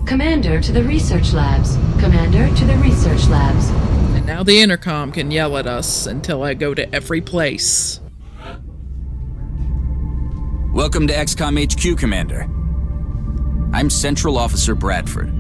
Commander to the research labs. Commander to the research labs. And now the intercom can yell at us until I go to every place. Welcome to XCOM HQ, Commander. I'm Central Officer Bradford.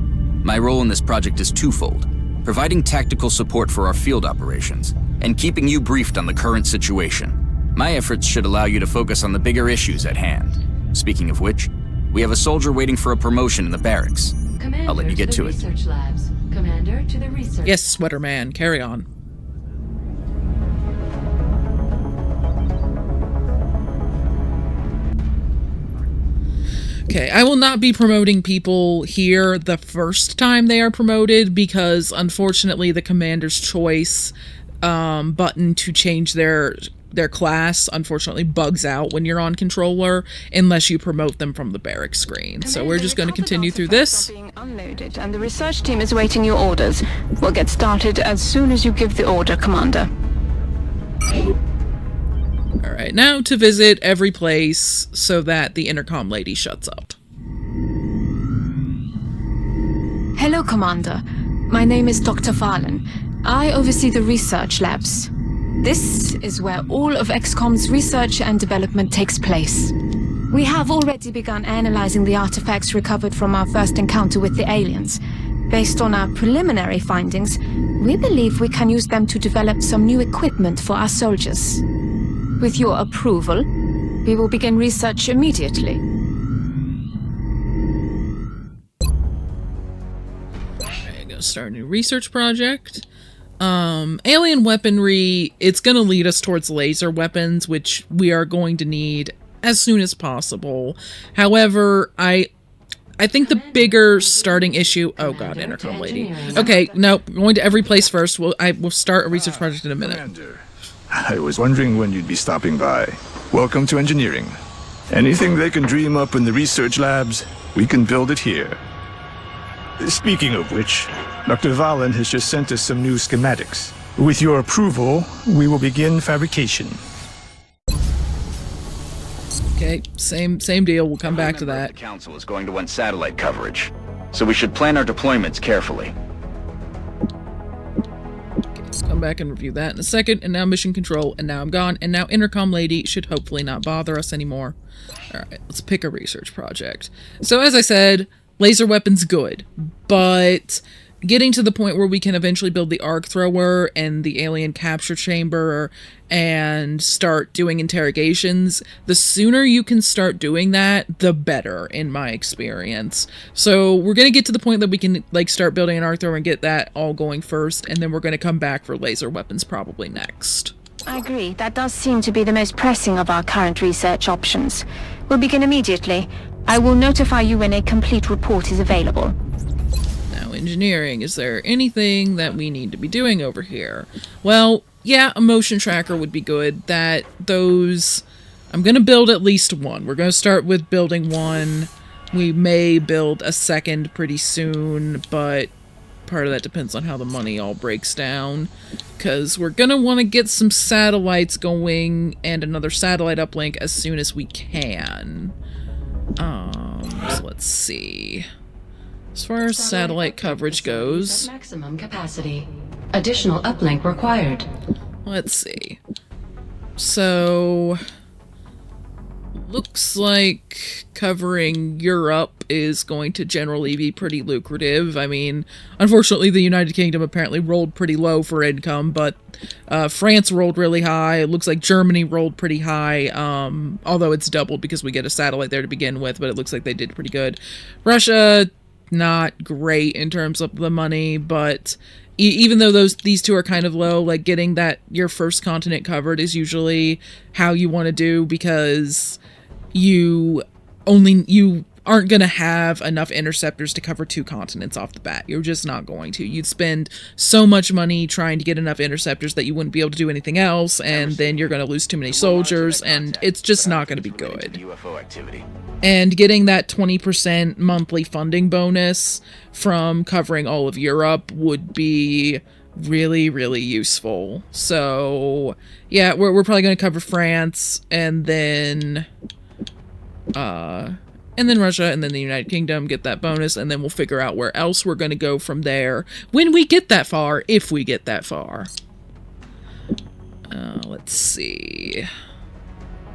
My role in this project is twofold: providing tactical support for our field operations, and keeping you briefed on the current situation. My efforts should allow you to focus on the bigger issues at hand. Speaking of which, we have a soldier waiting for a promotion in the barracks. Commander I'll let you get to it. Research labs. Commander to the research. Yes, Sweater Man, carry on. Okay, I will not be promoting people here the first time they are promoted because, unfortunately, the Commander's Choice button to change their class, unfortunately, bugs out when you're on controller unless you promote them from the barrack screen. So we're just going to continue through this. Being unloaded, and the research team is awaiting your orders. We'll get started as soon as you give the order, Commander. Alright, now to visit every place so that the intercom lady shuts up. Hello, Commander. My name is Dr. Valen. I oversee the research labs. This is where all of XCOM's research and development takes place. We have already begun analyzing the artifacts recovered from our first encounter with the aliens. Based on our preliminary findings, we believe we can use them to develop some new equipment for our soldiers. With your approval, we will begin research immediately. Okay, I'm gonna start a new research project. Alien weaponry, it's gonna lead us towards laser weapons, which we are going to need as soon as possible. However, I think the bigger starting issue... Oh god, intercom lady. Okay, no, going to every place first. We'll start a research project in a minute. Commander, I was wondering when you'd be stopping by. Welcome to engineering. Anything they can dream up in the research labs, we can build it here. Speaking of which, Dr. Valen has just sent us some new schematics. With your approval, we will begin fabrication. Okay, same deal. We'll come back to that. The Council is going to want satellite coverage, so we should plan our deployments carefully. Okay, let's come back and review that in a second. And now mission control, and now I'm gone. And now intercom lady should hopefully not bother us anymore. Alright, let's pick a research project. So as I said, laser weapons good, but getting to the point where we can eventually build the arc thrower and the alien capture chamber and start doing interrogations, the sooner you can start doing that, the better, in my experience. So we're going to get to the point that we can start building an arc thrower and get that all going first, and then we're going to come back for laser weapons probably next. I agree. That does seem to be the most pressing of our current research options. We'll begin immediately. I will notify you when a complete report is available. Now, engineering, is there anything that we need to be doing over here? Well, yeah, a motion tracker would be good. I'm going to build at least one. We're going to start with building one. We may build a second pretty soon, but part of that depends on how the money all breaks down. Because we're going to want to get some satellites going and another satellite uplink as soon as we can. So let's see. As far as satellite coverage goes... Maximum capacity. Additional uplink required. Let's see. So... looks like covering Europe is going to generally be pretty lucrative. I mean, unfortunately the United Kingdom apparently rolled pretty low for income, but France rolled really high. It looks like Germany rolled pretty high, although it's doubled because we get a satellite there to begin with, but it looks like they did pretty good. Russia, not great in terms of the money, but even though these two are kind of low, like getting your first continent covered is usually how you want to do, because you aren't going to have enough interceptors to cover 2 continents off the bat. You're just not going to. You'd spend so much money trying to get enough interceptors that you wouldn't be able to do anything else, and then you're going to lose too many soldiers, and it's just not going to be good. UFO activity. And getting that 20% monthly funding bonus from covering all of Europe would be really, really useful. So, yeah, we're probably going to cover France, and then Russia, and then the United Kingdom, get that bonus, and then we'll figure out where else we're going to go from there when we get that far, if we get that far. Let's see.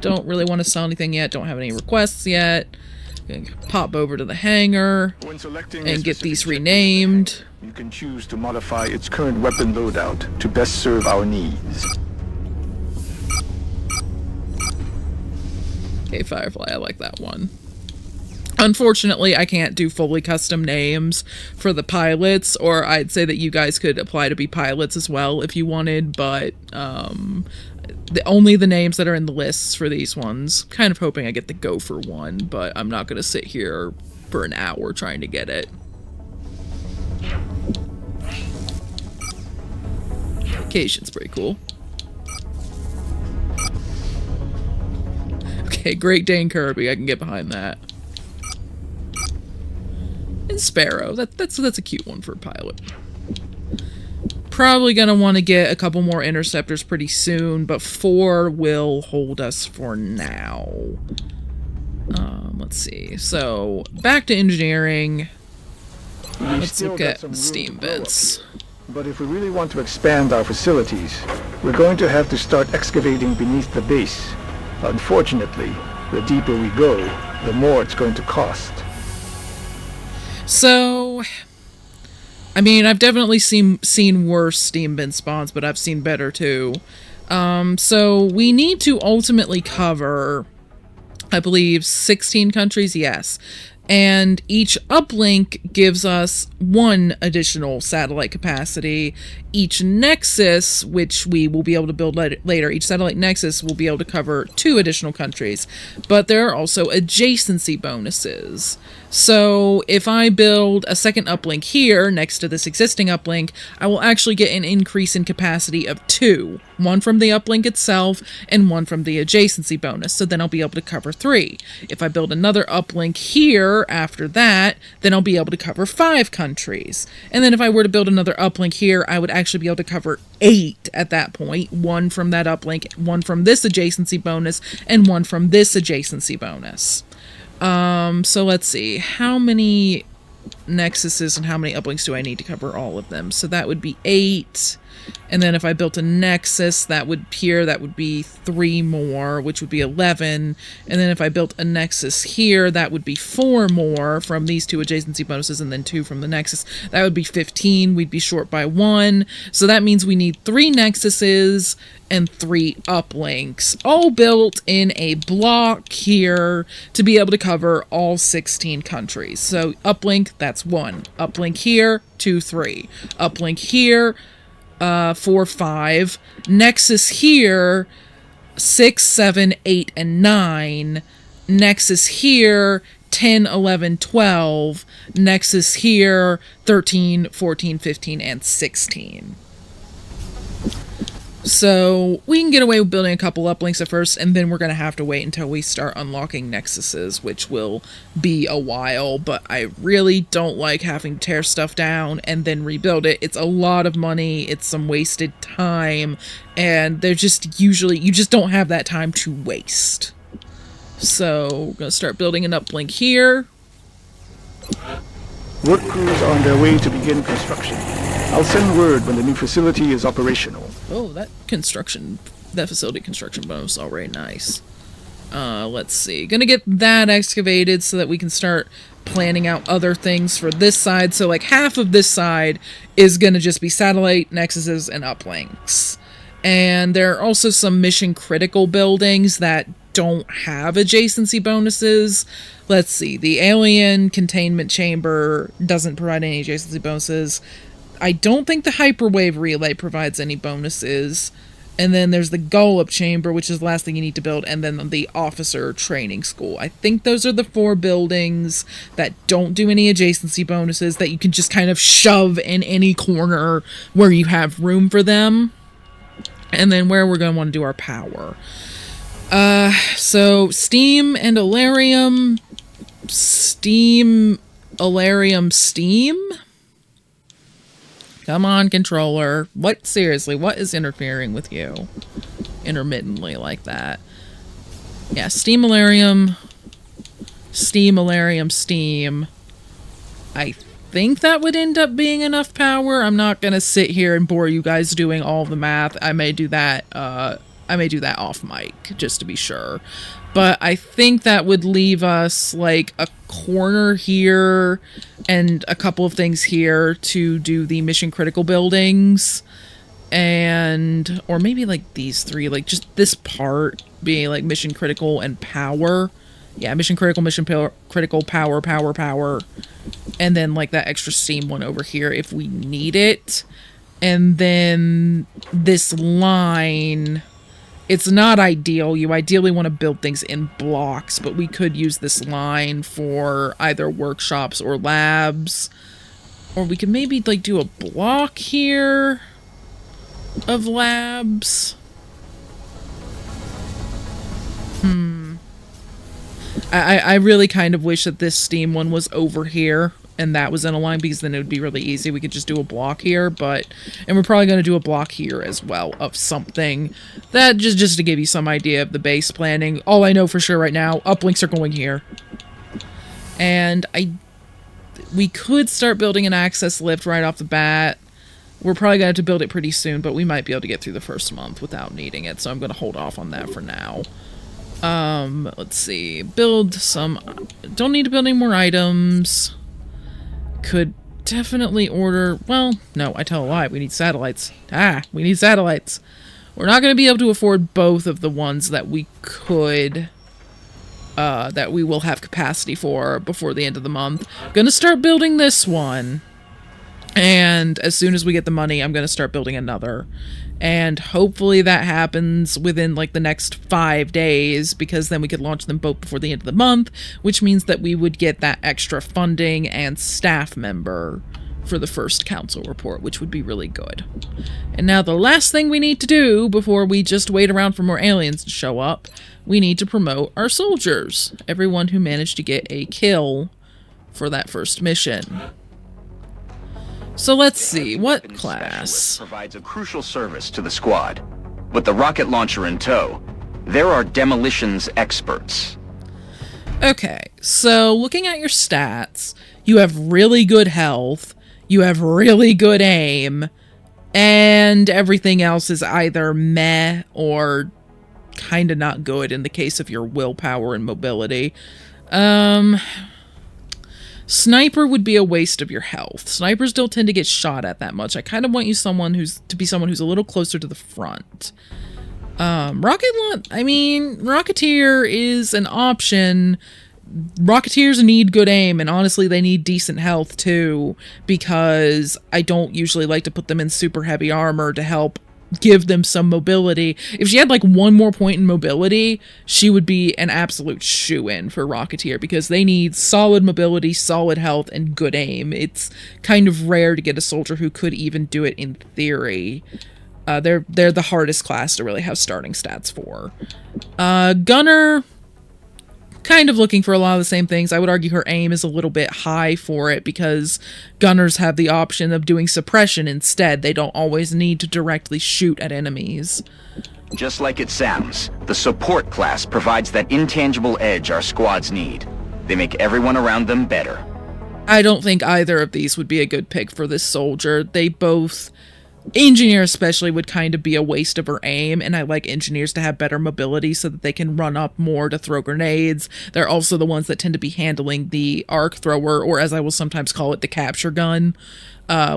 Don't really want to sell anything yet. Don't have any requests yet. Gonna pop over to the hangar and get these renamed. You can choose to modify its current weapon loadout to best serve our needs. Okay, Firefly, I like that one. Unfortunately, I can't do fully custom names for the pilots, or I'd say that you guys could apply to be pilots as well if you wanted, but only the names that are in the lists for these ones. Kind of hoping I get the go for one, but I'm not going to sit here for an hour trying to get it. Vacation's pretty cool. Okay, Great Dane Kirby, I can get behind that. And Sparrow, that's a cute one for a pilot. Probably gonna want to get a couple more interceptors pretty soon, but 4 will hold us for now. Let's see. So back to engineering. Let's look at the steam vents. But if we really want to expand our facilities, we're going to have to start excavating beneath the base. Unfortunately, the deeper we go, the more it's going to cost. So, I mean, I've definitely seen worse steam bin spawns, but I've seen better too. So we need to ultimately cover, I believe, 16 countries, yes. And each uplink gives us 1 additional satellite capacity. Each nexus, which we will be able to build later, each satellite nexus will be able to cover 2 additional countries. But there are also adjacency bonuses. So if I build a second uplink here next to this existing uplink, I will actually get an increase in capacity of 2. 1 from the uplink itself and 1 from the adjacency bonus. So then I'll be able to cover 3. If I build another uplink here after that, then I'll be able to cover 5 countries. And then if I were to build another uplink here, I would actually be able to cover 8 at that point. 1 from that uplink, 1 from this adjacency bonus, and 1 from this adjacency bonus. So let's see, how many nexuses and how many uplinks do I need to cover all of them? So that would be 8, and then if I built a nexus, that would be 3 more, which would be 11, and then if I built a nexus here, that would be 4 more from these 2 adjacency bonuses, and then 2 from the nexus. That would be 15. We'd be short by 1, so that means we need 3 nexuses and 3 uplinks, all built in a block here to be able to cover all 16 countries. So uplink, that's 1. Uplink here, 2, 3. Uplink here, 4, 5. Nexus here, 6, 7, 8, and 9. Nexus here, 10, 11, 12. Nexus here, 13, 14, 15, and 16. So we can get away with building a couple uplinks at first, and then we're going to have to wait until we start unlocking nexuses, which will be a while, but I really don't like having to tear stuff down and then rebuild it. It's a lot of money, it's some wasted time, and they're just usually, you just don't have that time to waste. So we're going to start building an uplink here. Work crews are on their way to begin construction. I'll send word when the new facility is operational. Oh, that facility construction bonus is already nice. Let's see. Gonna get that excavated so that we can start planning out other things for this side. So like half of this side is gonna just be satellite, nexuses, and uplinks. And there are also some mission critical buildings that don't have adjacency bonuses. Let's see. The alien containment chamber doesn't provide any adjacency bonuses. I don't think the hyperwave relay provides any bonuses. And then there's the Gullop chamber, which is the last thing you need to build, and then the officer training school. I think those are the 4 buildings that don't do any adjacency bonuses that you can just kind of shove in any corner where you have room for them. And then where we're going to want to do our power. So Steam and Alarium. Steam, Alarium, Steam. Come on, controller. What, seriously, what is interfering with you? Intermittently like that. Yeah, Steam-alarium. Steam-alarium, steam. I think that would end up being enough power. I'm not gonna sit here and bore you guys doing all the math. I may do that off mic, just to be sure. But I think that would leave us like a corner here and a couple of things here to do the mission critical buildings. And, or maybe like these three, like just this part being like mission critical and power. Yeah, mission critical, critical, power. And then like that extra steam one over here if we need it. And then this line, it's not ideal. You ideally want to build things in blocks, but we could use this line for either workshops or labs. Or we could maybe like do a block here of labs. I really kind of wish that this steam one was over here and that was in a line, because then it would be really easy. We could just do a block here, and we're probably going to do a block here as well of something that just to give you some idea of the base planning. All I know for sure right now, uplinks are going here. And we could start building an access lift right off the bat. We're probably going to have to build it pretty soon, but we might be able to get through the first month without needing it, so I'm going to hold off on that for now. Let's see. Build some... Don't need to build any more items. Could definitely order... Well, no, I tell a lie. We need satellites. We need satellites. We're not going to be able to afford both of the ones that we could... that we will have capacity for before the end of the month. Gonna start building this one. And as soon as we get the money, I'm going to start building another. And hopefully that happens within like the next 5 days, because then we could launch them both before the end of the month, which means that we would get that extra funding and staff member for the first council report, which would be really good. And now the last thing we need to do before we just wait around for more aliens to show up, we need to promote our soldiers. Everyone who managed to get a kill for that first mission. So let's see, what class? Provides a crucial service to the squad. With the rocket launcher in tow, there are demolitions experts. Okay, so looking at your stats, you have really good health, you have really good aim, and everything else is either meh or kinda not good in the case of your willpower and mobility. Sniper would be a waste of your health. Snipers don't tend to get shot at that much. I kind of want you to be someone who's a little closer to the front. Rocketeer is an option. Rocketeers need good aim, and honestly, they need decent health too, because I don't usually like to put them in super heavy armor to help give them some mobility. If she had like one more point in mobility, she would be an absolute shoo-in for Rocketeer, because they need solid mobility, solid health, and good aim. It's kind of rare to get a soldier who could even do it in theory. They're the hardest class to really have starting stats for. Gunner, kind of looking for a lot of the same things. I would argue her aim is a little bit high for it, because gunners have the option of doing suppression instead. They don't always need to directly shoot at enemies. Just like it sounds, the support class provides that intangible edge our squads need. They make everyone around them better. I don't think either of these would be a good pick for this soldier. They both... Engineer especially would kind of be a waste of her aim, and I like engineers to have better mobility so that they can run up more to throw grenades. They're also the ones that tend to be handling the arc thrower, or as I will sometimes call it, the capture gun,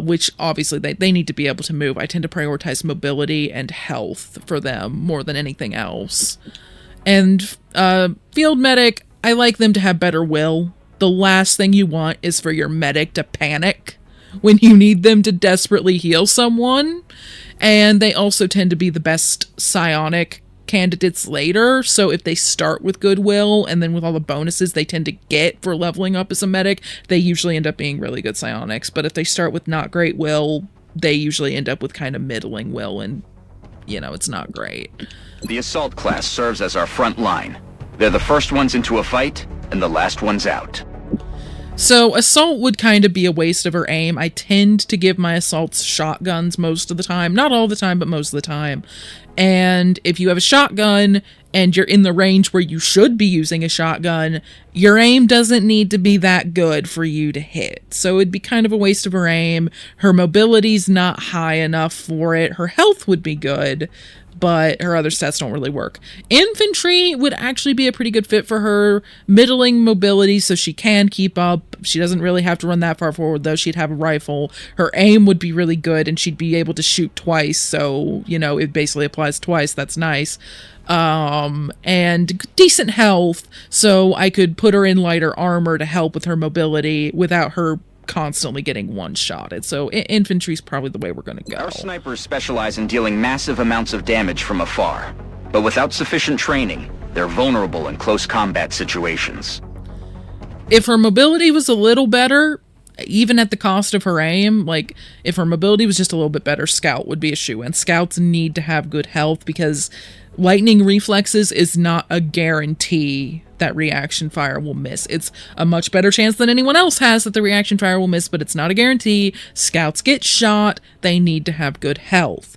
which obviously they need to be able to move. I tend to prioritize mobility and health for them more than anything else. And field medic, I like them to have better will. The last thing you want is for your medic to panic when you need them to desperately heal someone. And they also tend to be the best psionic candidates later, so if they start with goodwill and then with all the bonuses they tend to get for leveling up as a medic, they usually end up being really good psionics. But if they start with not great will, they usually end up with kind of middling will, and it's not great. The assault class serves as our front line. They're the first ones into a fight and the last ones out. So assault would kind of be a waste of her aim. I tend to give my assaults shotguns most of the time. Not all the time, but most of the time. And if you have a shotgun and you're in the range where you should be using a shotgun, your aim doesn't need to be that good for you to hit. So it'd be kind of a waste of her aim. Her mobility's not high enough for it. Her health would be good, but her other stats don't really work. Infantry would actually be a pretty good fit for her. Middling mobility, so she can keep up. She doesn't really have to run that far forward, though. She'd have a rifle. Her aim would be really good, and she'd be able to shoot twice, so, you know, it basically applies twice. That's nice. And decent health, so I could put her in lighter armor to help with her mobility without her constantly getting one-shotted. So infantry's probably the way we're gonna go. Our snipers specialize in dealing massive amounts of damage from afar, but without sufficient training, they're vulnerable in close combat situations. If her mobility was a little better, even at the cost of her aim, like, if her mobility was just a little bit better, Scout would be a shoo-in. Scouts need to have good health because lightning reflexes is not a guarantee that reaction fire will miss. It's a much better chance than anyone else has that the reaction fire will miss, but it's not a guarantee. Scouts get shot. They need to have good health.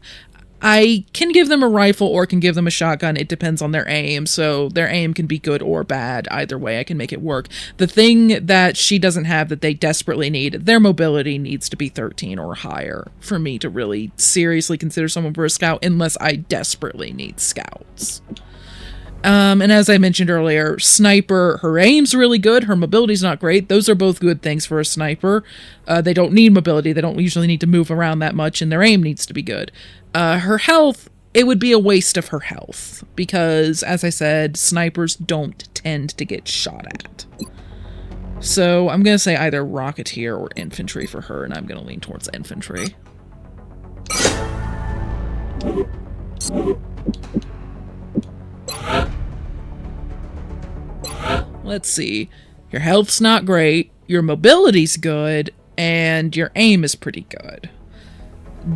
I can give them a rifle or can give them a shotgun. It depends on their aim. So their aim can be good or bad. Either way, I can make it work. The thing that she doesn't have that they desperately need, their mobility needs to be 13 or higher for me to really seriously consider someone for a scout, unless I desperately need scouts. And as I mentioned earlier, sniper, her aim's really good, her mobility's not great. Those are both good things for a sniper. They don't need mobility, they don't usually need to move around that much, and their aim needs to be good. Her health, it would be a waste of her health, because, as I said, snipers don't tend to get shot at. So I'm going to say either Rocketeer or Infantry for her, and I'm going to lean towards Infantry. Let's see. Your health's not great, your mobility's good, and your aim is pretty good.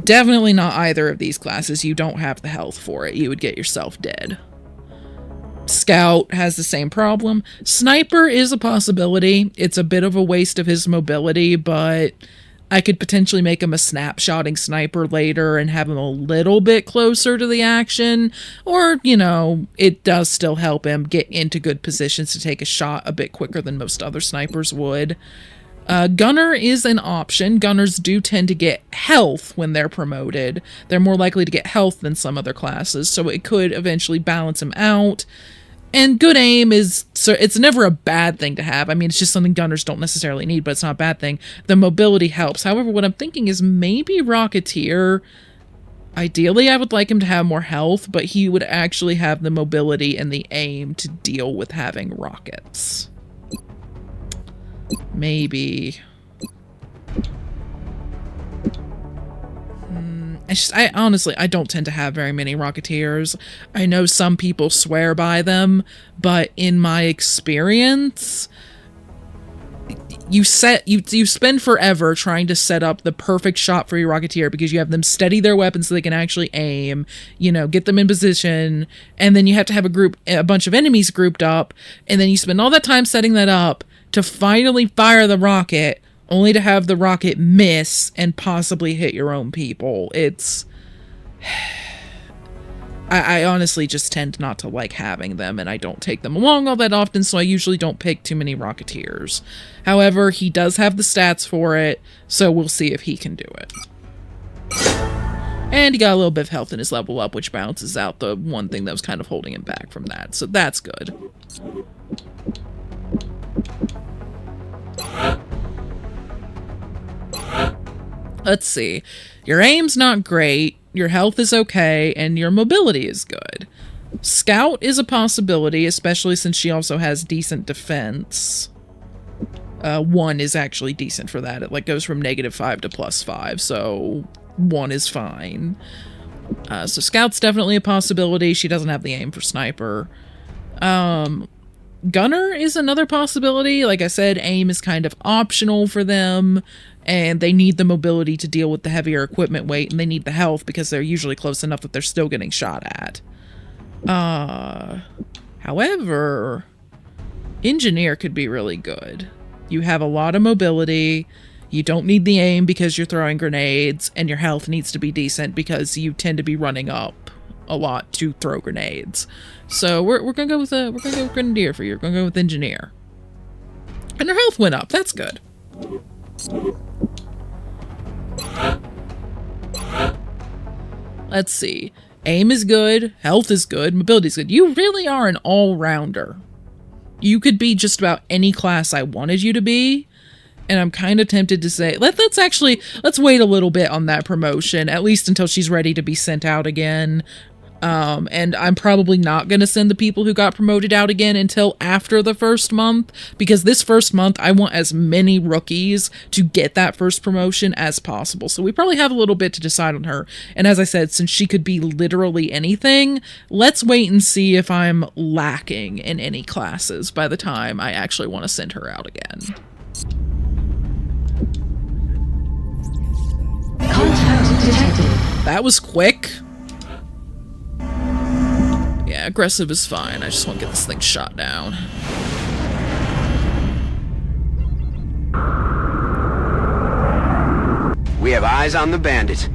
Definitely not either of these classes. You don't have the health for it. You would get yourself dead. Scout has the same problem. Sniper is a possibility. It's a bit of a waste of his mobility, but I could potentially make him a snapshotting sniper later and have him a little bit closer to the action. Or, you know, it does still help him get into good positions to take a shot a bit quicker than most other snipers would. Gunner is an option. Gunners do tend to get health when they're promoted. They're more likely to get health than some other classes, so it could eventually balance him out. And good aim is, so it's never a bad thing to have. I mean, it's just something gunners don't necessarily need, but it's not a bad thing. The mobility helps. However, what I'm thinking is maybe Rocketeer. Ideally, I would like him to have more health, but he would actually have the mobility and the aim to deal with having rockets. Maybe. I honestly, I don't tend to have very many Rocketeers. I know some people swear by them, but in my experience, you spend forever trying to set up the perfect shot for your Rocketeer because you have them steady their weapons so they can actually aim, you know, get them in position, and then you have to have a bunch of enemies grouped up, and then you spend all that time setting that up to finally fire the rocket, only to have the rocket miss and possibly hit your own people. It's... I honestly just tend not to like having them, and I don't take them along all that often, so I usually don't pick too many Rocketeers. However, he does have the stats for it, so we'll see if he can do it. And he got a little bit of health in his level up, which balances out the one thing that was kind of holding him back from that, so that's good. Let's see. Your aim's not great, your health is okay, and your mobility is good. Scout is a possibility, especially since she also has decent defense. 1 is actually decent for that. It like goes from -5 to +5, so 1 is fine. So Scout's definitely a possibility. She doesn't have the aim for Sniper. Gunner is another possibility. Like I said, aim is kind of optional for them, and they need the mobility to deal with the heavier equipment weight, and they need the health because they're usually close enough that they're still getting shot at. However, Engineer could be really good. You have a lot of mobility. You don't need the aim because you're throwing grenades, and your health needs to be decent because you tend to be running up a lot to throw grenades. So we're gonna go with Grenadier for you. We're gonna go with Engineer. And her health went up. That's good. Let's see. Aim is good. Health is good. Mobility is good. You really are an all-rounder. You could be just about any class I wanted you to be. And I'm kind of tempted to say, let's wait a little bit on that promotion, at least until she's ready to be sent out again. And I'm probably not going to send the people who got promoted out again until after the first month, because this first month I want as many rookies to get that first promotion as possible. So we probably have a little bit to decide on her. And as I said, since she could be literally anything, let's wait and see if I'm lacking in any classes by the time I actually want to send her out again. Contact detected. That was quick. Yeah, aggressive is fine. I just want to get this thing shot down. We have eyes on the bandit.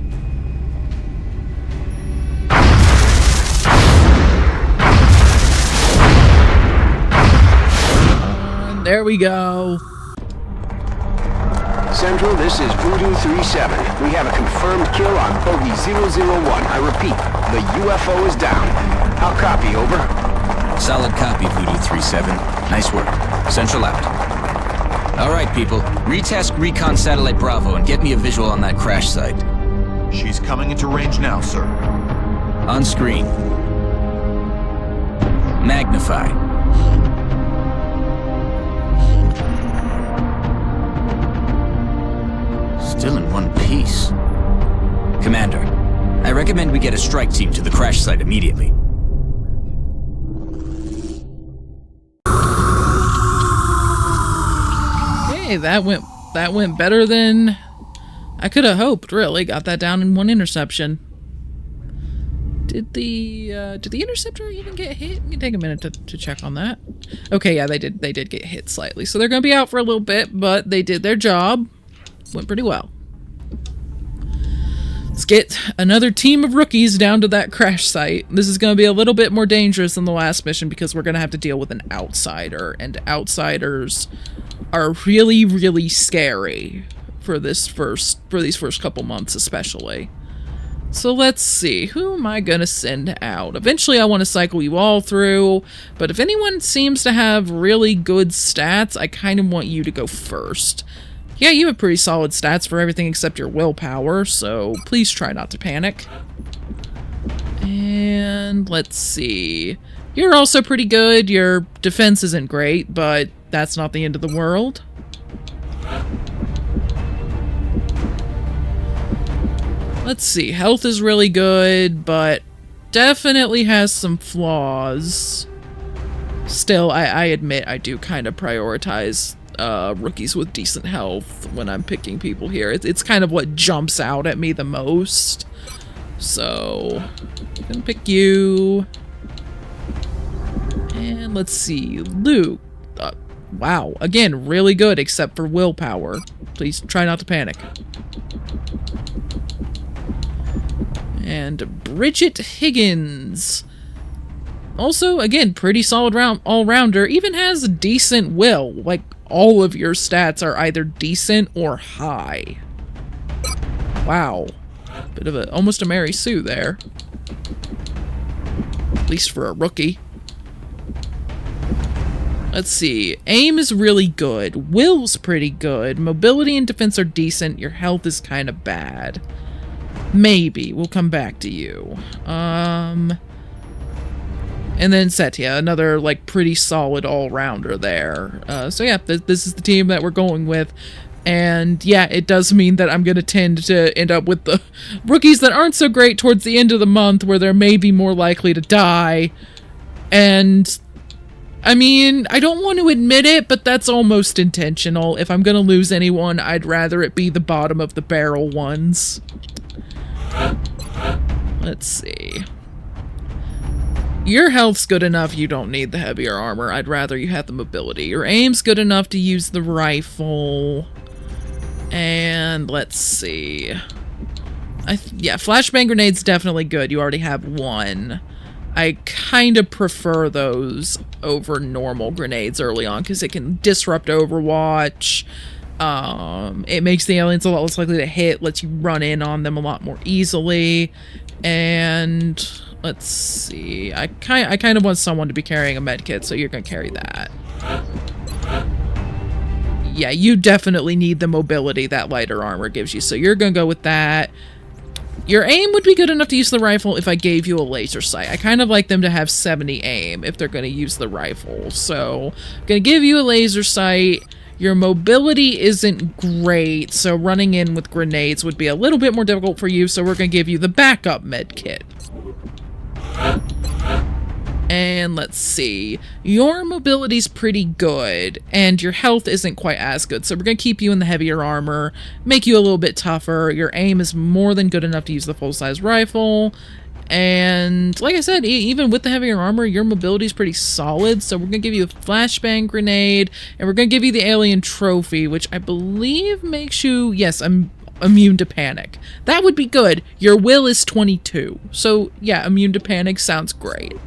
There we go. Central, this is Voodoo 37. We have a confirmed kill on bogey 001. I repeat, the UFO is down. I'll copy, over. Solid copy, Voodoo 37. Nice work. Central out. All right, people. Retask Recon Satellite Bravo and get me a visual on that crash site. She's coming into range now, sir. On screen. Magnify. Still in one piece. Commander, I recommend we get a strike team to the crash site immediately. Hey, that went better than I could have hoped, really. Got that down in one interception. Did the interceptor even get hit? Let me take a minute to check on that. Okay, yeah, they did get hit slightly. So they're gonna be out for a little bit, but they did their job. Went pretty well. Let's get another team of rookies down to that crash site. This is going to be a little bit more dangerous than the last mission because we're going to have to deal with an outsider, and outsiders are really, really scary for these first couple months especially. So let's see, who am I going to send out? Eventually I want to cycle you all through, but if anyone seems to have really good stats, I kind of want you to go first. Yeah, you have pretty solid stats for everything except your willpower, so please try not to panic. And let's see. You're also pretty good. Your defense isn't great, but that's not the end of the world. Let's see. Health is really good, but definitely has some flaws. Still, I admit I do kind of prioritize rookies with decent health when I'm picking people here. It's kind of what jumps out at me the most. So, I'm gonna pick you. And let's see, Luke. Wow, again, really good except for willpower. Please try not to panic. And Bridget Higgins. Also, again, pretty solid all-rounder. Even has a decent will. Like, all of your stats are either decent or high. Wow. Bit of almost a Mary Sue there. At least for a rookie. Let's see. Aim is really good. Will's pretty good. Mobility and defense are decent. Your health is kind of bad. Maybe. We'll come back to you. And then Setya, another, like, pretty solid all-rounder there. So yeah, this is the team that we're going with. And yeah, it does mean that I'm going to tend to end up with the rookies that aren't so great towards the end of the month, where they're maybe more likely to die. And, I mean, I don't want to admit it, but that's almost intentional. If I'm going to lose anyone, I'd rather it be the bottom of the barrel ones. Let's see. Your health's good enough, you don't need the heavier armor. I'd rather you have the mobility. Your aim's good enough to use the rifle. And let's see. Yeah, flashbang grenade's definitely good. You already have one. I kind of prefer those over normal grenades early on because it can disrupt Overwatch. It makes the aliens a lot less likely to hit, lets you run in on them a lot more easily. And let's see. I kind of want someone to be carrying a medkit, so you're going to carry that. Yeah, you definitely need the mobility that lighter armor gives you, so you're going to go with that. Your aim would be good enough to use the rifle if I gave you a laser sight. I kind of like them to have 70 aim if they're going to use the rifle. So, I'm going to give you a laser sight. Your mobility isn't great, so running in with grenades would be a little bit more difficult for you, so we're going to give you the backup med kit. And let's see. Your mobility's pretty good, and your health isn't quite as good, so we're going to keep you in the heavier armor, make you a little bit tougher. Your aim is more than good enough to use the full-size rifle, and like I said, even with the heavier armor, your mobility's pretty solid, so we're going to give you a flashbang grenade, and we're going to give you the alien trophy, which I believe makes you, yes, immune to panic. That would be good. Your will is 22, so yeah, immune to panic sounds great.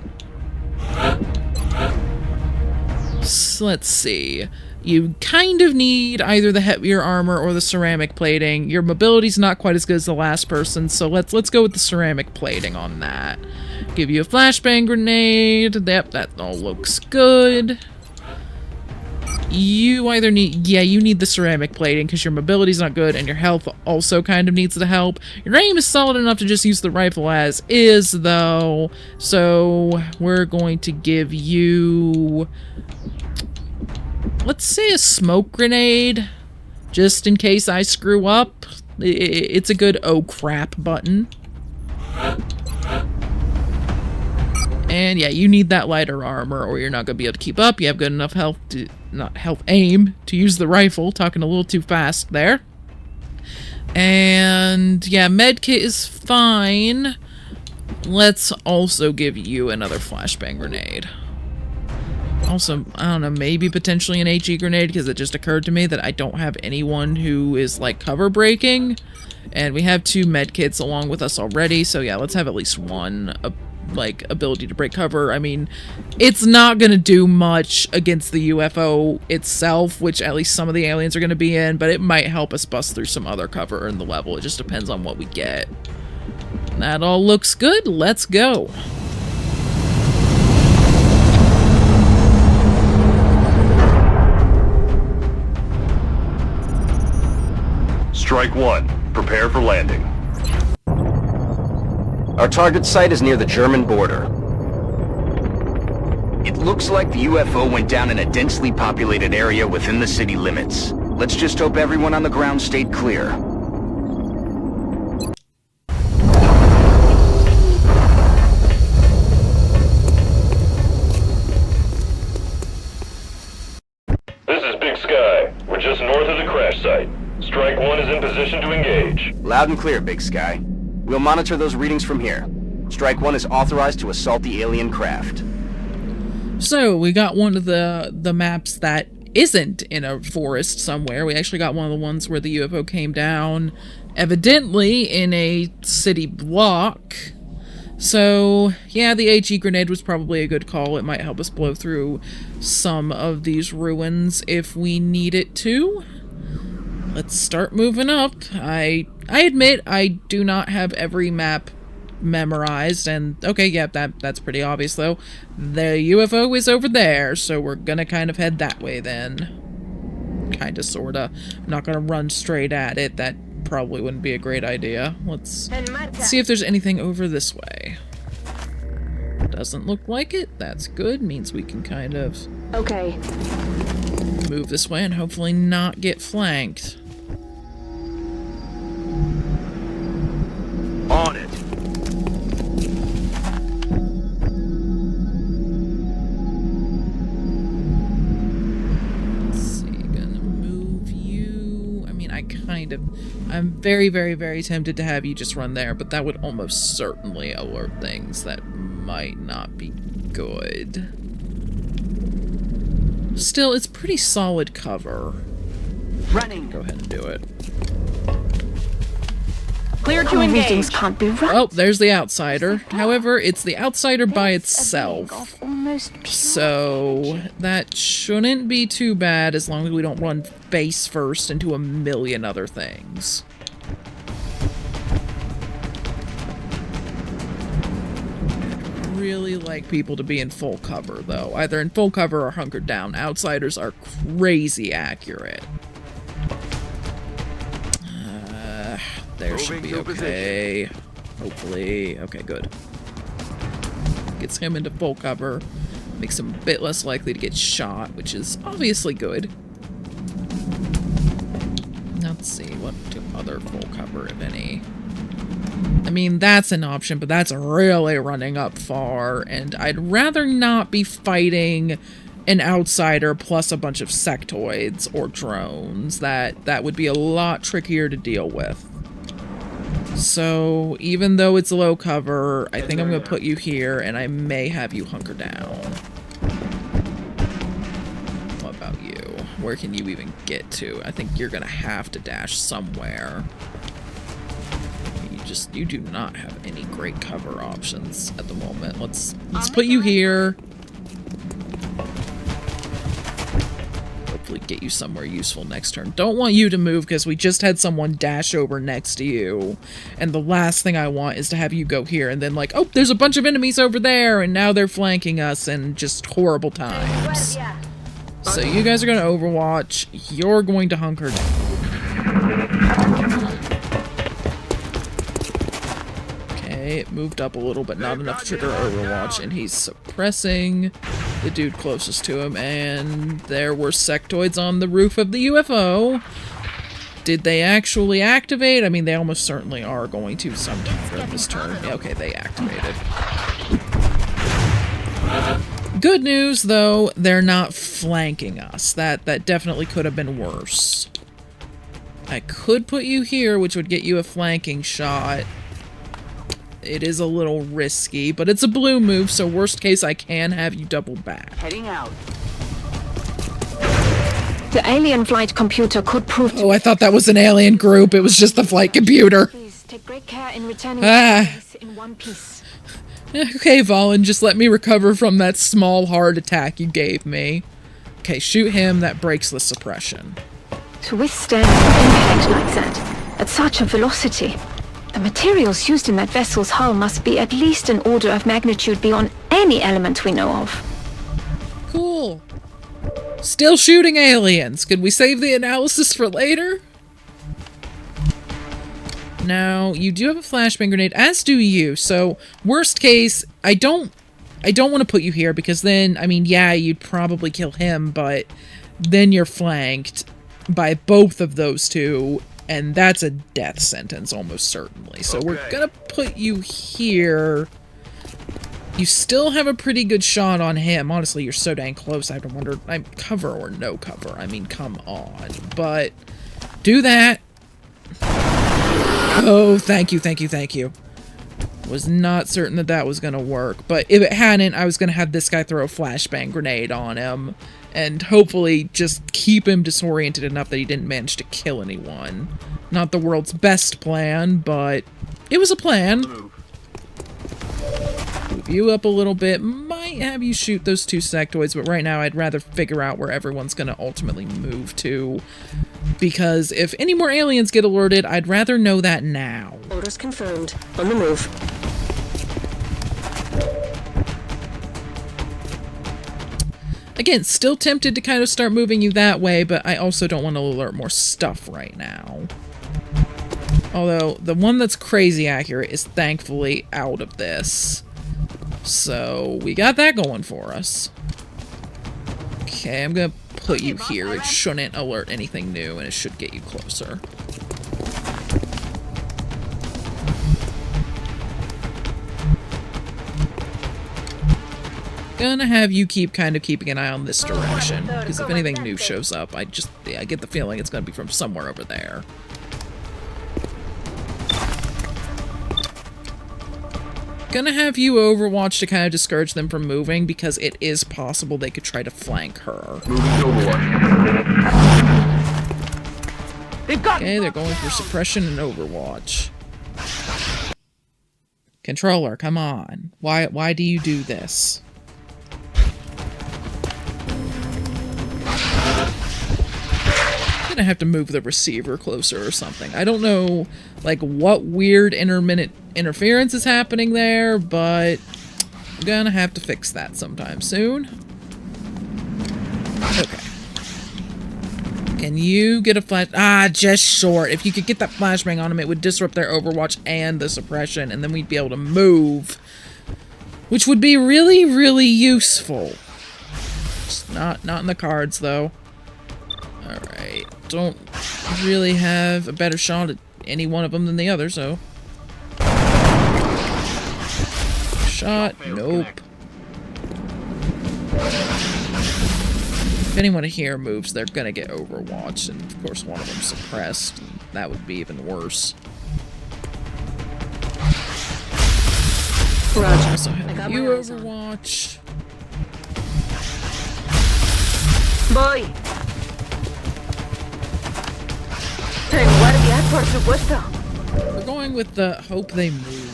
So let's see. You kind of need either the heavier armor or the ceramic plating. Your mobility's not quite as good as the last person, so let's go with the ceramic plating on that. Give you a flashbang grenade. Yep, that all looks good. You either need, yeah, you need the ceramic plating because your mobility's not good and your health also kind of needs the help. Your aim is solid enough to just use the rifle as is, though. So we're going to give you, let's say, a smoke grenade, just in case I screw up. It's a good oh crap button. And yeah, you need that lighter armor or you're not going to be able to keep up. You have good enough health to, not health, aim to use the rifle. Talking a little too fast there. And yeah, medkit is fine. Let's also give you another flashbang grenade. Also, I don't know, maybe potentially an HE grenade because it just occurred to me that I don't have anyone who is like cover breaking. And we have 2 medkits along with us already. So yeah, let's have at least one like ability to break cover. I mean, it's not gonna do much against the UFO itself, which at least some of the aliens are gonna be in, but it might help us bust through some other cover in the level. It just depends on what we get. That all looks good. Let's go. Strike 1. Prepare for landing. Our target site is near the German border. It looks like the UFO went down in a densely populated area within the city limits. Let's just hope everyone on the ground stayed clear. This is Big Sky. We're just north of the crash site. Strike 1 is in position to engage. Loud and clear, Big Sky. We'll monitor those readings from here. Strike 1 is authorized to assault the alien craft. So, we got one of the maps that isn't in a forest somewhere. We actually got one of the ones where the UFO came down, evidently in a city block. So, yeah, the HE grenade was probably a good call. It might help us blow through some of these ruins if we need it to. Let's start moving up. I admit I do not have every map memorized, and okay, yeah, that's pretty obvious though. The UFO is over there, so we're gonna kind of head that way then. Kinda, sorta. I'm not gonna run straight at it. That probably wouldn't be a great idea. Let's see if there's anything over this way. Doesn't look like it. That's good. Means we can kind of move this way and hopefully not get flanked. On it. Let's see, gonna move you. I mean, I I'm very, very, very tempted to have you just run there, but that would almost certainly alert things that might not be good. Still, it's pretty solid cover. Running. Go ahead and do it. Clear to engage. Can't be right. Oh, there's the outsider. However, it's the outsider by itself. So that shouldn't be too bad as long as we don't run face first into a million other things. I'd really like people to be in full cover, though. Either in full cover or hunkered down. Outsiders are crazy accurate. There should be okay. Hopefully. Okay, good. Gets him into full cover. Makes him a bit less likely to get shot, which is obviously good. Let's see, what do other full cover, if any? I mean, that's an option, but that's really running up far, and I'd rather not be fighting an outsider plus a bunch of sectoids or drones. That would be a lot trickier to deal with. So, even though it's low cover, I think I'm going to put you here, and I may have you hunker down. What about you? Where can you even get to? I think you're going to have to dash somewhere. You do not have any great cover options at the moment. Let's put you here. Hopefully get you somewhere useful next turn. Don't want you to move because we just had someone dash over next to you. And the last thing I want is to have you go here and then like, oh, there's a bunch of enemies over there and now they're flanking us and just horrible times. So you guys are going to overwatch. You're going to hunker down. Okay, it moved up a little, but not enough to trigger overwatch, and he's suppressing the dude closest to him, and there were sectoids on the roof of the UFO. Did they actually activate? I mean, they almost certainly are going to sometime during this turn. Yeah, okay, they activated. Good news, though, they're not flanking us. That definitely could have been worse. I could put you here, which would get you a flanking shot. It is a little risky, but it's a blue move, so worst case, I can have you double back. Heading out. The alien flight computer could prove to... Oh, I thought that was an alien group. It was just the flight computer. Please take great care in returning to base in one piece. Okay, Valen, just let me recover from that small hard attack you gave me. Okay, shoot him. That breaks the suppression. To withstand an impact like that, at such a velocity, the materials used in that vessel's hull must be at least an order of magnitude beyond any element we know of. Cool. Still shooting aliens. Could we save the analysis for later? Now, you do have a flashbang grenade, as do you, so worst case, I don't want to put you here, because then, I mean, yeah, you'd probably kill him, but then you're flanked by both of those two, and that's a death sentence, almost certainly. So we're gonna put you here. You still have a pretty good shot on him. Honestly, you're so dang close, I have to wonder, cover or no cover? I mean, come on. But, do that. Oh, thank you, thank you, thank you. Was not certain that that was gonna work, but if it hadn't, I was gonna have this guy throw a flashbang grenade on him, and hopefully just keep him disoriented enough that he didn't manage to kill anyone. Not the world's best plan, but it was a plan. Move you up a little bit. Might have you shoot those two sectoids, but right now I'd rather figure out where everyone's gonna ultimately move to. Because if any more aliens get alerted, I'd rather know that now. Orders confirmed. On the move. Again, still tempted to kind of start moving you that way, but I also don't want to alert more stuff right now. Although, the one that's crazy accurate is thankfully out of this. So, we got that going for us. Okay, I'm gonna put you here. It shouldn't alert anything new, and it should get you closer. Gonna have you keep kind of keeping an eye on this direction, because if anything new shows up, I get the feeling it's gonna be from somewhere over there. gonna have you overwatch to kind of discourage them from moving, because it is possible they could try to flank her. Okay, they're going for suppression and overwatch. Controller, come on. Why do you do this? I'm gonna have to move the receiver closer or something. I don't know, like, what weird intermittent interference is happening there, but I'm gonna have to fix that sometime soon. Okay. Can you get a flash? Ah, just short. If you could get that flashbang on them, it would disrupt their overwatch and the suppression, and then we'd be able to move, which would be really, really useful. Just not in the cards, though. Alright. Don't really have a better shot at any one of them than the other, so... Shot? Nope. If anyone here moves, they're gonna get overwatched, and of course one of them suppressed. That would be even worse. Roger. Also have you overwatch. Voy. En guardia, por supuesto. We're going with the hope they move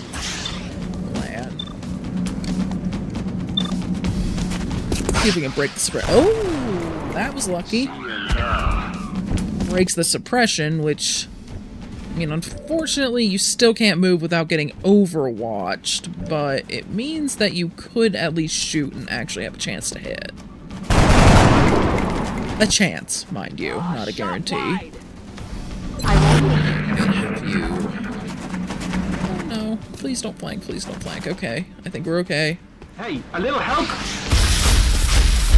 plan. See if we can break the suppression. Oh, that was lucky. Breaks the suppression, which, I mean, unfortunately, you still can't move without getting overwatched, but it means that you could at least shoot and actually have a chance to hit. A chance, mind you, not a guarantee. Have you... Oh no, please don't flank, please don't flank. Okay, I think we're okay. Hey, a little help?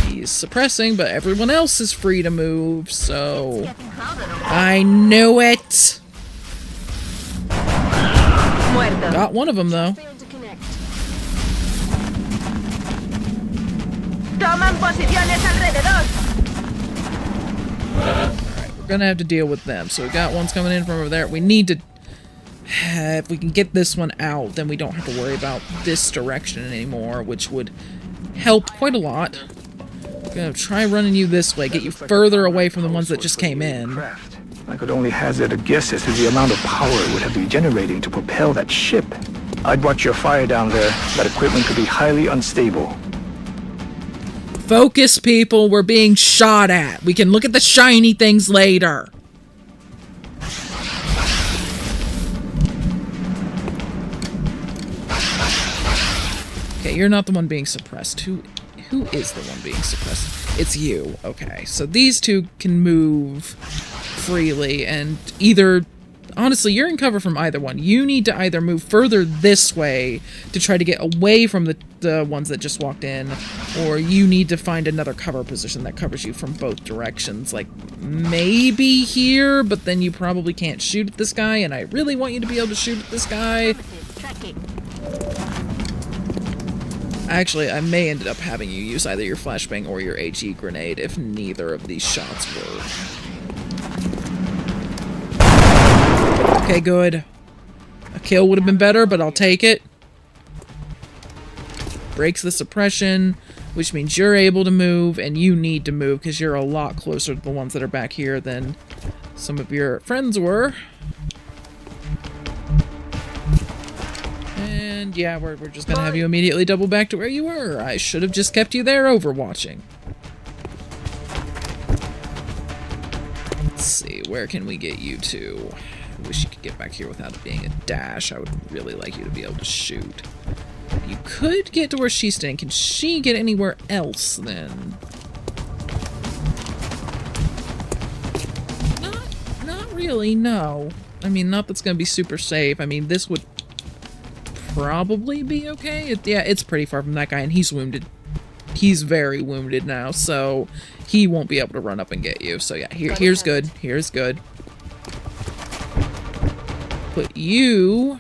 He's suppressing, but everyone else is free to move, so... I knew it! Got one of them, though. Alright, we're gonna have to deal with them. So we got ones coming in from over there. We need to... If we can get this one out, then we don't have to worry about this direction anymore, which would help quite a lot. Gonna try running you this way, get you further away from the ones that just came in. I could only hazard a guess as to the amount of power it would have to be generating to propel that ship. I'd watch your fire down there. That equipment could be highly unstable. Focus, people. We're being shot at. We can look at the shiny things later. Okay, you're not the one being suppressed. Who is the one being suppressed? It's you. Okay, so these two can move freely, and either... Honestly, you're in cover from either one. You need to either move further this way to try to get away from the ones that just walked in, or you need to find another cover position that covers you from both directions. Like, maybe here, but then you probably can't shoot at this guy, and I really want you to be able to shoot at this guy. Actually, I may end up having you use either your flashbang or your HE grenade if neither of these shots work. Okay, good. A kill would have been better, but I'll take it. Breaks the suppression, which means you're able to move, and you need to move, because you're a lot closer to the ones that are back here than some of your friends were. And yeah, we're just gonna have you immediately double back to where you were. I should have just kept you there overwatching. Let's see, where can we get you to? I wish you could get back here without it being a dash. I would really like you to be able to shoot. You could get to where she's standing. Can she get anywhere else, then? Not really, no. I mean, not that's gonna be super safe. I mean, this would probably be okay. Yeah, it's pretty far from that guy, and he's wounded. He's very wounded now, so he won't be able to run up and get you. So yeah, here's good. Here's good. Put you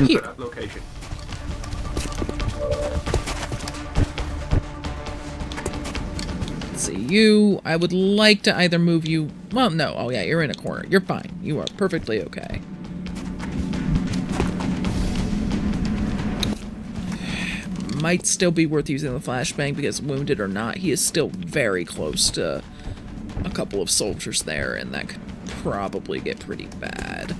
here. Location. Let's see, you, I would like to either move you, well, no, oh yeah, you're in a corner. You're fine. You are perfectly okay. might still be worth using the flashbang because wounded or not, he is still very close to a couple of soldiers there, and that could probably get pretty bad.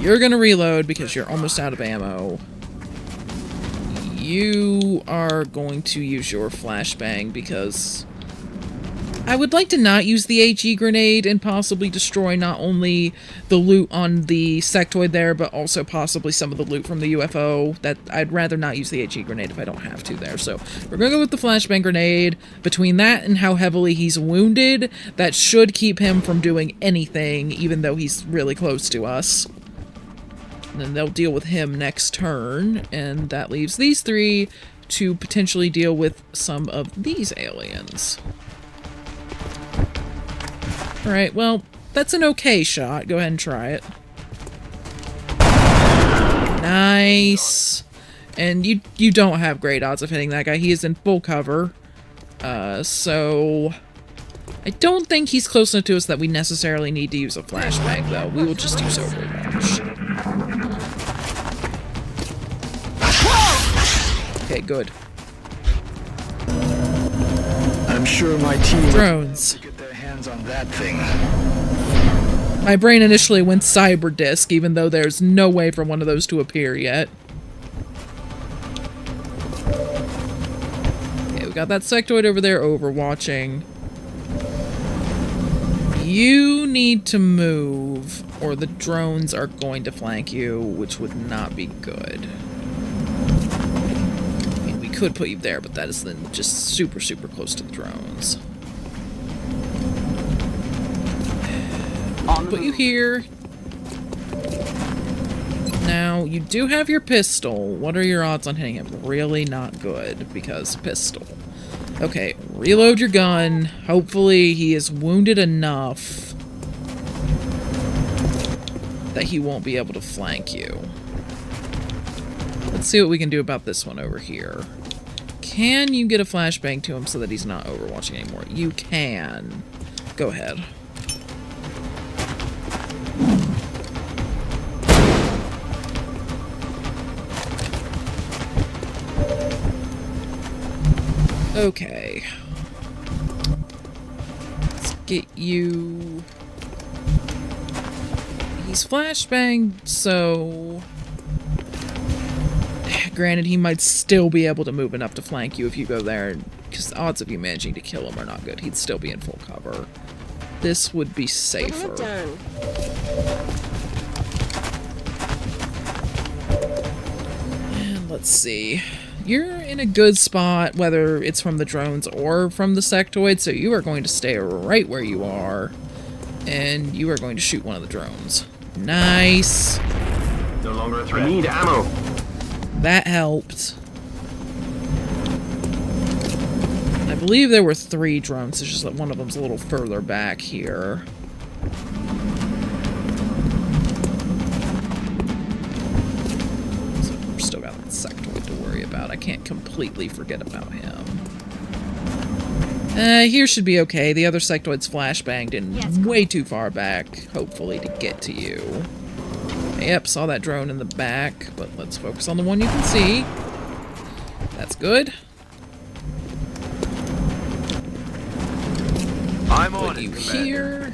You're gonna reload because you're almost out of ammo. You are going to use your flashbang because I would like to not use the HE grenade and possibly destroy not only the loot on the sectoid there, but also possibly some of the loot from the UFO. That I'd rather not use the HE grenade if I don't have to there. So we're gonna go with the flashbang grenade. Between that and how heavily he's wounded, that should keep him from doing anything, even though he's really close to us. And then they'll deal with him next turn, and that leaves these three to potentially deal with some of these aliens. Alright, well, that's an okay shot. Go ahead and try it. Nice. And you don't have great odds of hitting that guy. He is in full cover. So I don't think he's close enough to us that we necessarily need to use a flashbang, though. We will just use Overwatch. Okay, good. I'm sure my team Drones. will get their hands on that thing. My brain initially went cyber disc, even though there's no way for one of those to appear yet. Okay, we got that sectoid over there overwatching. You need to move, or the drones are going to flank you, which would not be good. I mean, we could put you there, but that is then just super, super close to the drones. Put you here. Now, you do have your pistol. What are your odds on hitting him? Really not good, because pistol. Okay, reload your gun. Hopefully he is wounded enough that he won't be able to flank you. Let's see what we can do about this one over here. Can you get a flashbang to him so that he's not overwatching anymore? You can. Go ahead. Okay. Let's get you... He's flashbanged, so... Granted, he might still be able to move enough to flank you if you go there, because the odds of you managing to kill him are not good. He'd still be in full cover. This would be safer. And let's see. You're in a good spot, whether it's from the drones or from the sectoid, so you are going to stay right where you are, and you are going to shoot one of the drones. Nice. No longer a threat. I need ammo. That helped. I believe there were 3 drones, it's just that one of them's a little further back here. So we're still got that sectoid to worry about. I can't completely forget about him. Here should be okay. The other sectoid's flashbanged and way too far back, hopefully, to get to you. Yep, saw that drone in the back, but let's focus on the one you can see. That's good. I'm on Put it, you Commander. here.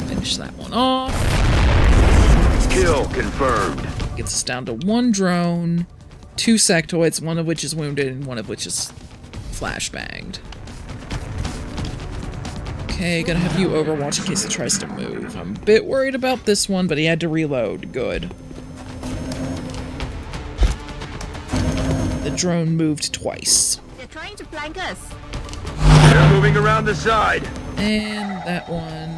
Finish that one off. Kill confirmed. Gets us down to 1 drone, 2 sectoids, one of which is wounded and one of which is flashbanged. Okay, gonna have you overwatch in case he tries to move. I'm a bit worried about this one, but he had to reload. Good. The drone moved twice. They're trying to flank us. They're moving around the side. And that one,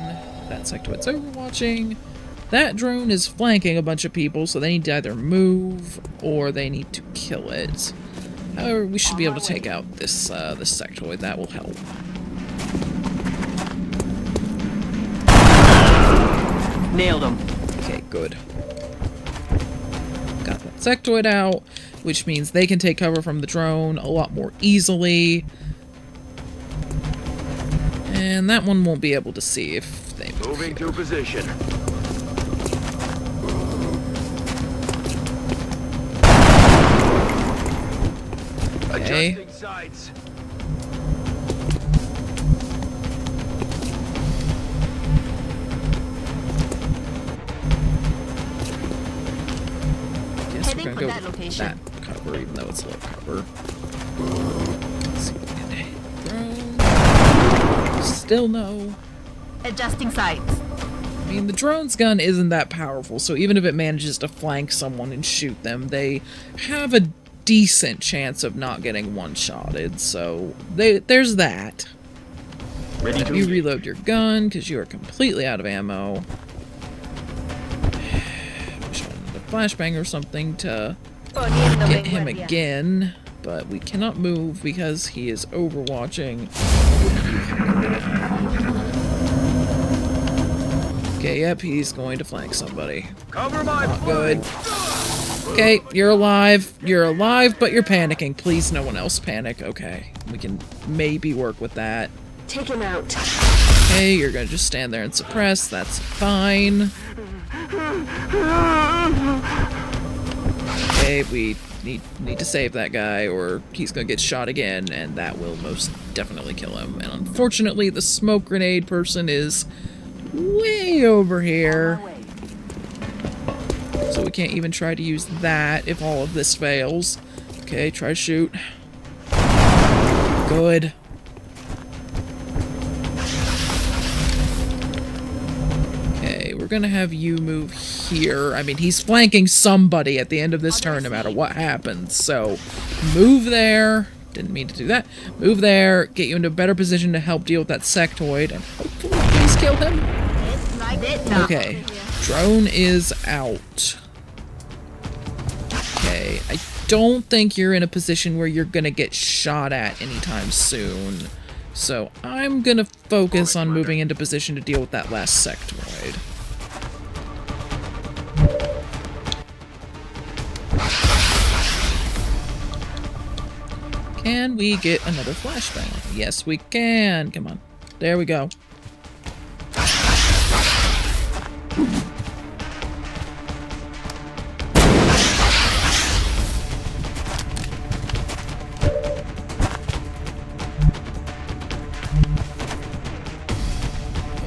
that sectoid's overwatching. That drone is flanking a bunch of people, so they need to either move or they need to kill it. However, we should be able to take out this this sectoid. That will help. Nailed him. Okay, good. Got that sectoid out, which means they can take cover from the drone a lot more easily. And that one won't be able to see if they move Moving here. to position. Okay. Sights. Guess we're Heading gonna for go that with location. that cover, even though it's low cover. Let's see if we can drone. Still no. Adjusting sights. I mean, the drone's gun isn't that powerful, so even if it manages to flank someone and shoot them, they have a decent chance of not getting one-shotted, so there's that. Ready to You reload your gun, because you are completely out of ammo. Wish I had a flashbang or something to get him again, but we cannot move because he is overwatching. Okay, yep, he's going to flank somebody. Cover my Not good. Okay, you're alive. You're alive, but you're panicking. Please, no one else panic. Okay, we can maybe work with that. Take him out. Okay, you're gonna just stand there and suppress. That's fine. Okay, we need to save that guy, or he's gonna get shot again, and that will most definitely kill him. And unfortunately, the smoke grenade person is way over here. So we can't even try to use that if all of this fails. Okay, try to shoot. Good. Okay, we're gonna have you move here. I mean, he's flanking somebody at the end of this turn no matter what happens. So, move there. Didn't mean to do that. Move there, get you into a better position to help deal with that sectoid, and hopefully please kill him. Okay, drone is out. Okay, I don't think you're in a position where you're gonna get shot at anytime soon. So I'm gonna focus on moving into position to deal with that last sectoid. Can we get another flashbang? Yes, we can. Come on. There we go.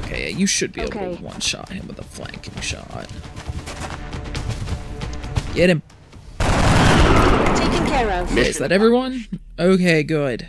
Okay, you should be able to one-shot him with a flanking shot. Get him. Taken care of. Okay, is that everyone? Okay, good.